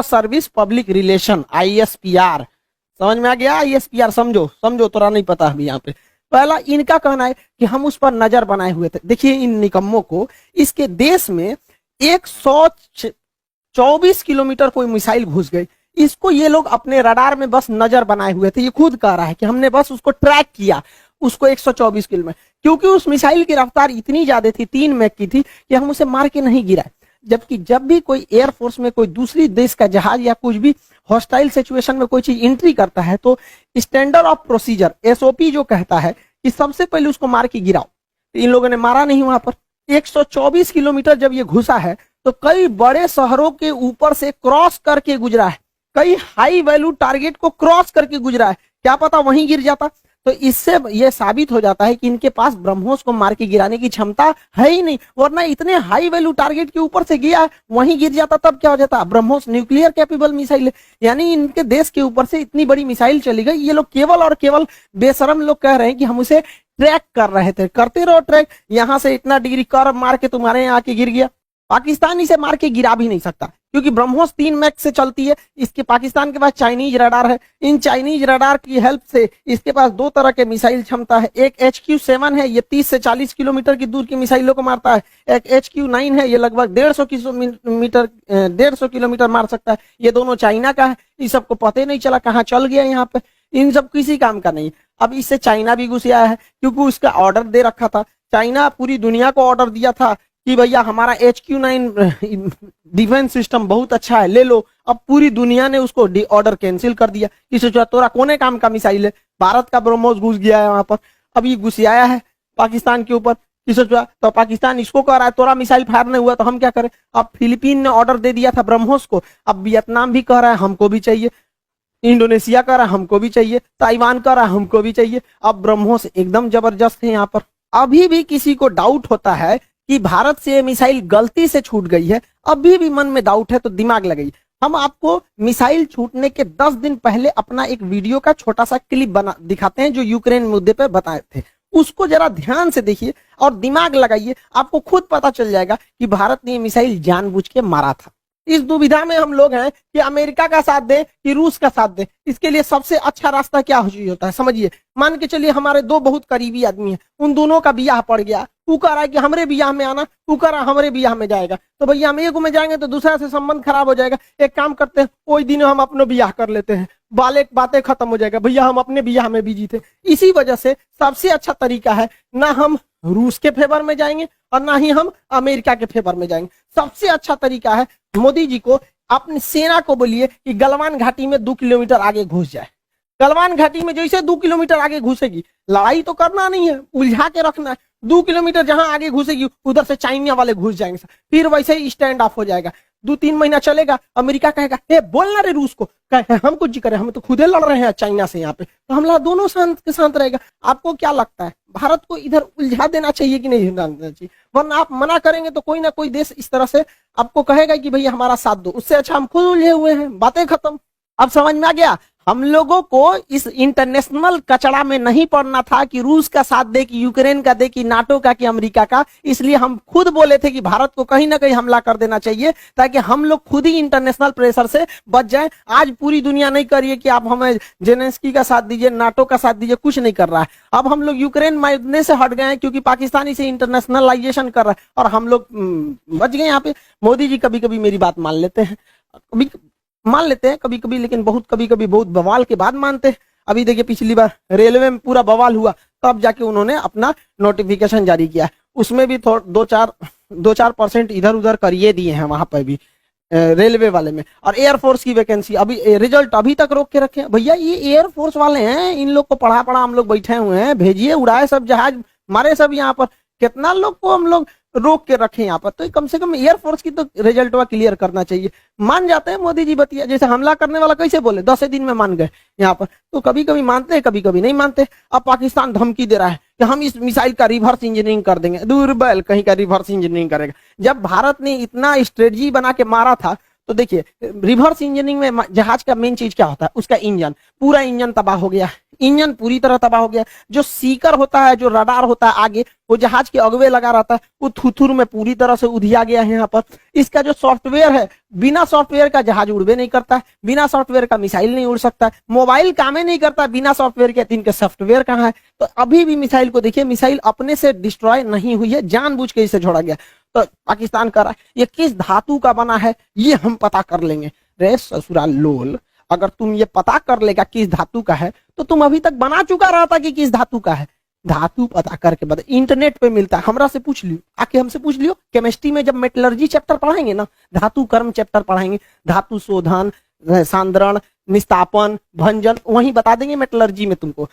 Service public relation ISPR, समझ में आ गया? ISPR समझो, समझो, थोड़ा नहीं पता अभी यहाँ पे। पहला इनका कहना है कि हम उस पर नजर बनाए हुए थे। देखिए इन निकम्मों को, इसके देश में 124 किलोमीटर कोई मिसाइल घुस गई, इसको ये लोग अपने रडार में बस नजर बनाए हुए थे। ये खुद कह रहा है कि हमने बस उसको ट्रैक किया, उसको 124 किलोमीटर, क्योंकि उस मिसाइल की रफ्तार इतनी ज्यादा थी, 3 मैक की थी, कि हम उसे मार के नहीं गिराए। जबकि जब भी कोई एयरफोर्स में कोई दूसरी देश का जहाज या कुछ भी हॉस्टाइल सिचुएशन में कोई चीज एंट्री करता है, तो स्टैंडर्ड ऑफ प्रोसीजर SOP जो कहता है कि सबसे पहले उसको मार के गिराओ। तो इन लोगों ने मारा नहीं वहां पर। 124 किलोमीटर जब ये घुसा है तो कई बड़े शहरों के ऊपर से क्रॉस करके गुजरा है, कई हाई वैल्यू टारगेट को क्रॉस करके गुजरा है। क्या पता वहीं गिर जाता। तो इससे यह साबित हो जाता है कि इनके पास ब्रह्मोस को मार के गिराने की क्षमता है ही नहीं, वरना इतने हाई वैल्यू टारगेट के ऊपर से गया है, वहीं गिर जाता तब क्या हो जाता। ब्रह्मोस न्यूक्लियर कैपेबल मिसाइल है, यानी इनके देश के ऊपर से इतनी बड़ी मिसाइल चली गई। ये लोग केवल और केवल बेशरम लोग कह रहे हैं कि हम उसे ट्रैक कर रहे थे। करते रहो ट्रैक, यहां से इतना डिग्री कर्व मार के तुम्हारे यहाँ आके गिर गया। पाकिस्तान इसे मार के गिरा भी नहीं सकता, क्योंकि ब्रह्मोस 3 मैक से चलती है। इसके पाकिस्तान के पास चाइनीज रडार है, इन चाइनीज रडार की हेल्प से इसके पास 2 तरह के मिसाइल क्षमता है। एक HQ-7 है, ये 30 से 40 किलोमीटर की दूर की मिसाइलों को मारता है। एक HQ-9 है, ये लगभग 150 किलोमीटर मार सकता है। ये दोनों चाइना का है। इस सबको पता ही नहीं चला कहाँ चल गया यहाँ पे, इन सब किसी काम का नहीं। अब इससे चाइना भी घुस आया है, क्योंकि उसका ऑर्डर दे रखा था। चाइना पूरी दुनिया को ऑर्डर दिया था कि भैया हमारा HQ-9 डिफेंस सिस्टम बहुत अच्छा है, ले लो। अब पूरी दुनिया ने उसको ऑर्डर कैंसिल कर दिया। किसी तोरा कोने काम का मिसाइल है, भारत का ब्रह्मोस घुस गया है वहां पर। अब ये घुस आया है पाकिस्तान के ऊपर, किसी तो पाकिस्तान इसको कह रहा है तोरा मिसाइल फायर नहीं हुआ तो हम क्या करें। अब फिलीपीन ने ऑर्डर दे दिया था ब्रह्मोस को, अब वियतनाम भी कह रहा है हमको भी चाहिए, इंडोनेशिया कह रहा है हमको भी चाहिए, ताइवान कह रहा है हमको भी चाहिए। अब ब्रह्मोस एकदम जबरदस्त है यहाँ पर। अभी भी किसी को डाउट होता है कि भारत से मिसाइल गलती से छूट गई है, अभी भी मन में डाउट है तो दिमाग लगाइए। हम आपको मिसाइल छूटने के 10 दिन पहले अपना एक वीडियो का छोटा सा क्लिप बना दिखाते हैं, जो यूक्रेन मुद्दे पर बताए थे। उसको जरा ध्यान से देखिए और दिमाग लगाइए, आपको खुद पता चल जाएगा कि भारत ने मिसाइल जानबूझ के मारा था। इस दुविधा में हम लोग हैं कि अमेरिका का साथ दें कि रूस का साथ दें। इसके लिए सबसे अच्छा रास्ता क्या होता है समझिए। मान के चलिए हमारे 2 बहुत करीबी आदमी हैं, उन दोनों का बियाह पड़ गया। तू कह रहा है कि हमरे बियाह में आना, तू कह रहा है हमरे बियाह में जाएगा, तो भैया हम एक में जाएंगे तो दूसरा से संबंध खराब हो जाएगा। एक काम करते हैं, कोई दिन हम अपने बियाह कर लेते हैं, बातें खत्म हो जाएगा। भैया हम अपने बियाह में बिजी थे। इसी वजह से सबसे अच्छा तरीका है, ना हम रूस के फेवर में जाएंगे और ना ही हम अमेरिका के फेवर में जाएंगे। सबसे अच्छा तरीका है, मोदी जी को अपनी सेना को बोलिए कि गलवान घाटी में 2 किलोमीटर आगे घुस जाए। गलवान घाटी में जैसे 2 किलोमीटर आगे घुसेगी, लड़ाई तो करना नहीं है, उलझा के रखना है। 2 किलोमीटर जहां आगे घुसेगी उधर से चाइना वाले घुस जाएंगे, फिर वैसे ही स्टैंड ऑफ हो जाएगा। 2-3 महीना चलेगा, अमेरिका कहेगा हे बोलना रे रूस को, कहे हम कुछ जी करें, हम तो खुदे लड़ रहे हैं चाइना से यहाँ पे, तो हम दोनों शांत के साथ रहेगा। आपको क्या लगता है, भारत को इधर उलझा देना चाहिए कि नहीं देना चाहिए? वरना आप मना करेंगे तो कोई ना कोई देश इस तरह से आपको कहेगा कि भैया हमारा साथ दो। उससे अच्छा हम खुद उलझे हुए हैं, बातें खत्म। अब समझ में आ गया? हम लोगों को इस इंटरनेशनल कचड़ा में नहीं पड़ना था कि रूस का साथ दे, कि यूक्रेन का दे, कि नाटो का, कि अमेरिका का। इसलिए हम खुद बोले थे कि भारत को कहीं ना कहीं हमला कर देना चाहिए, ताकि हम लोग खुद ही इंटरनेशनल प्रेशर से बच जाएं। आज पूरी दुनिया नहीं कर रही है कि आप हमें जेलेंस्की का साथ दीजिए, नाटो का साथ दीजिए, कुछ नहीं कर रहा है। अब हम लोग यूक्रेन मारने से हट गए हैं, क्योंकि पाकिस्तान इसे इंटरनेशनलाइजेशन कर रहा है और हम लोग बच गए यहाँ पे। मोदी जी कभी कभी मेरी बात मान लेते हैं, कभी कभी, लेकिन बहुत कभी कभी बहुत बवाल के बाद मानते हैं। अभी देखिए पिछली बार रेलवे में पूरा बवाल हुआ, तब जाके उन्होंने अपना नोटिफिकेशन जारी किया, उसमें भी 2-4% इधर उधर करिए दिए हैं वहां पर भी रेलवे वाले में। और एयरफोर्स की वैकेंसी अभी रिजल्ट अभी तक रोक के रखे हैं। भैया ये एयरफोर्स वाले हैं, इन लोग को पढ़ा हम लोग बैठे हुए हैं, भेजिए, उड़ाए सब जहाज, मारे सब यहाँ पर। कितना लोग को हम लोग रोक के रखे यहाँ पर, तो कम से कम एयरफोर्स की तो रिजल्ट क्लियर करना चाहिए। मान जाते हैं मोदी जी बतिया, जैसे हमला करने वाला कैसे बोले 10 दिन में मान गए यहाँ पर, तो कभी कभी मानते हैं, कभी कभी नहीं मानते। अब पाकिस्तान धमकी दे रहा है कि हम इस मिसाइल का रिवर्स इंजीनियरिंग कर देंगे। दूरबल कहीं का रिवर्स इंजीनियरिंग करेगा, जब भारत ने इतना स्ट्रेटजी बना के मारा था। तो देखिए रिवर्स इंजीनियरिंग में जहाज का मेन चीज क्या होता है, उसका इंजन, पूरा इंजन तबाह हो गया। इंजन पूरी तरह तबाह हो गया। जो सीकर होता है, जो रडार होता है आगे, वो जहाज के अगवे लगा रहता है, वो थुथुर में पूरी तरह से उधिया गया है यहाँ पर। इसका जो सॉफ्टवेयर है, बिना सॉफ्टवेयर का जहाज उड़बे नहीं करता है, बिना सॉफ्टवेयर का मिसाइल नहीं उड़ सकता है, मोबाइल काम ही नहीं करता बिना सॉफ्टवेयर के। इनके सॉफ्टवेयर कहाँ है? तो अभी भी मिसाइल को देखिए, मिसाइल अपने से डिस्ट्रॉय नहीं हुई है, जानबूझ के इसे छोड़ा गया। तो पाकिस्तान कर रहा है, ये किस धातु का बना है ये हम पता कर लेंगे। रे ससुराल लोल, अगर तुम ये पता कर लेगा किस धातु का है तो तुम अभी तक बना चुका रहता कि किस धातु का है। धातु पता करके बता, इंटरनेट पे मिलता है, हमरा से पूछ लियो, आके हमसे पूछ लियो। केमिस्ट्री में जब मेटलर्जी चैप्टर पढ़ाएंगे ना, धातु कर्म चैप्टर पढ़ाएंगे, धातु शोधन, सांद्रण, निस्तापन, भंजन, वहीं बता देंगे मेटलर्जी में तुमको।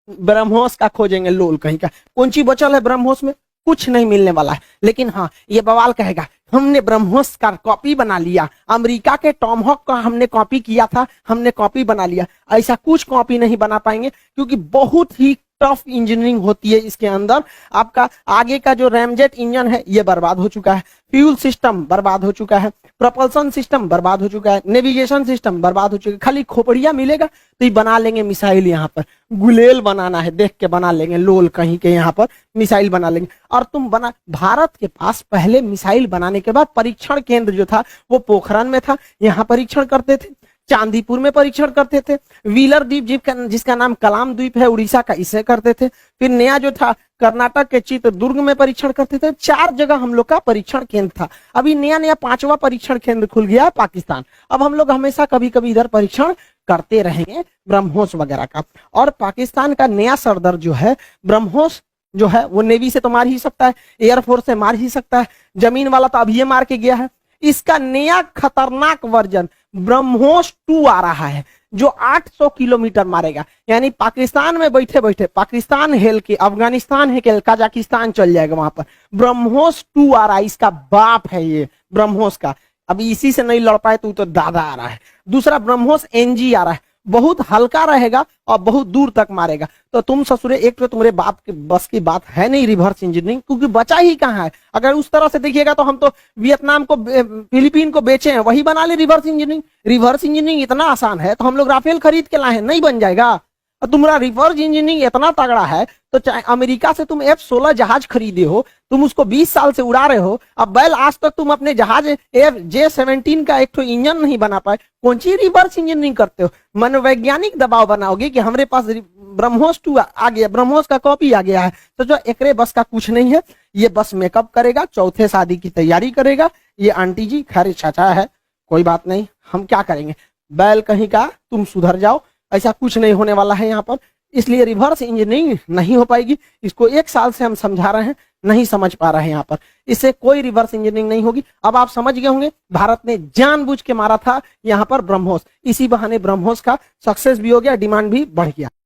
ब्रह्मोस का खोजेंगे लोल कहीं का, कौन सी बचल है ब्रह्मोस में? कुछ नहीं मिलने वाला है। लेकिन हाँ, ये बवाल कहेगा हमने ब्रह्मोस का कॉपी बना लिया, अमेरिका के टॉमहॉक का हमने कॉपी किया था, हमने कॉपी बना लिया। ऐसा कुछ कॉपी नहीं बना पाएंगे, क्योंकि बहुत ही टफ इंजीनियरिंग होती है इसके अंदर। आपका आगे का जो रैमजेट इंजन है ये बर्बाद हो चुका है, फ्यूल सिस्टम बर्बाद हो चुका है, प्रोपल्सन सिस्टम बर्बाद हो चुका है, नेविगेशन सिस्टम बर्बाद हो चुका है। खाली खोपड़िया मिलेगा तो ये बना लेंगे मिसाइल। यहाँ पर गुलेल बनाना है, देख के बना लेंगे लोल कहीं के, यहाँ पर मिसाइल बना लेंगे। और तुम बना, भारत के पास पहले मिसाइल बनाने के बाद परीक्षण केंद्र जो था वो पोखरण में था, यहाँ परीक्षण करते थे, चांदीपुर में परीक्षण करते थे, व्हीलर द्वीप जिसका नाम कलाम द्वीप है उड़ीसा का, इसे करते थे। फिर नया जो था कर्नाटक के चित्रदुर्ग में परीक्षण करते थे। 4 जगह हम लोग का परीक्षण केंद्र था। अभी नया नया 5वां परीक्षण केंद्र खुल गया है पाकिस्तान। अब हम लोग हमेशा कभी कभी इधर परीक्षण करते रहेंगे ब्रह्मोस वगैरह का। और पाकिस्तान का नया सरदर जो है ब्रह्मोस जो है, वो नेवी से तो मार ही सकता है, एयरफोर्स से मार ही सकता है, जमीन वाला तो अभी ये मार के गया है। इसका नया खतरनाक वर्जन ब्रह्मोस 2 आ रहा है, जो 800 किलोमीटर मारेगा। यानी पाकिस्तान में बैठे बैठे पाकिस्तान हेल के, अफगानिस्तान है के, कजाकिस्तान चल जाएगा वहां पर। ब्रह्मोस 2 आ रहा है, इसका बाप है ये ब्रह्मोस का। अभी इसी से नहीं लड़ पाए तो दादा आ रहा है। दूसरा ब्रह्मोस NG आ रहा है, बहुत हल्का रहेगा और बहुत दूर तक मारेगा। तो तुम ससुरे, एक तो तुम्हारे बाप के बस की बात है नहीं रिवर्स इंजीनियरिंग, क्योंकि बचा ही कहाँ है। अगर उस तरह से देखिएगा तो हम तो वियतनाम को, फिलीपीन को बेचे हैं, वही बना ले रिवर्स इंजीनियरिंग। रिवर्स इंजीनियरिंग इतना आसान है तो हम लोग राफेल खरीद के लाए हैं, नहीं बन जाएगा। और तुम्हारा रिवर्स इंजीनियरिंग इतना तगड़ा है तो चाहे अमेरिका से तुम F-16 जहाज खरीदे हो, तुम उसको 20 साल से उड़ा रहे हो, अब बैल आज तक तुम अपने जहाज J-17 का एक तो इंजन नहीं बना पाए, कौन सी रिवर्स इंजीनियरिंग करते हो? मनोवैज्ञानिक दबाव बनाओगे कि हमारे पास ब्रह्मोस 2 आ गया, ब्रह्मोस का कॉपी आ गया है, तो जो एकरे बस का कुछ नहीं है। ये बस मेकअप करेगा, चौथे शादी की तैयारी करेगा। ये आंटी जी खैर चाचा है, कोई बात नहीं, हम क्या करेंगे, बैल कहीं का, तुम सुधर जाओ, ऐसा कुछ नहीं होने वाला है यहाँ पर। इसलिए रिवर्स इंजीनियरिंग नहीं हो पाएगी। इसको 1 साल से हम समझा रहे हैं, नहीं समझ पा रहे हैं यहाँ पर। इससे कोई रिवर्स इंजीनियरिंग नहीं होगी। अब आप समझ गए होंगे, भारत ने जानबूझ के मारा था यहाँ पर ब्रह्मोस, इसी बहाने ब्रह्मोस का सक्सेस भी हो गया, डिमांड भी बढ़ गया।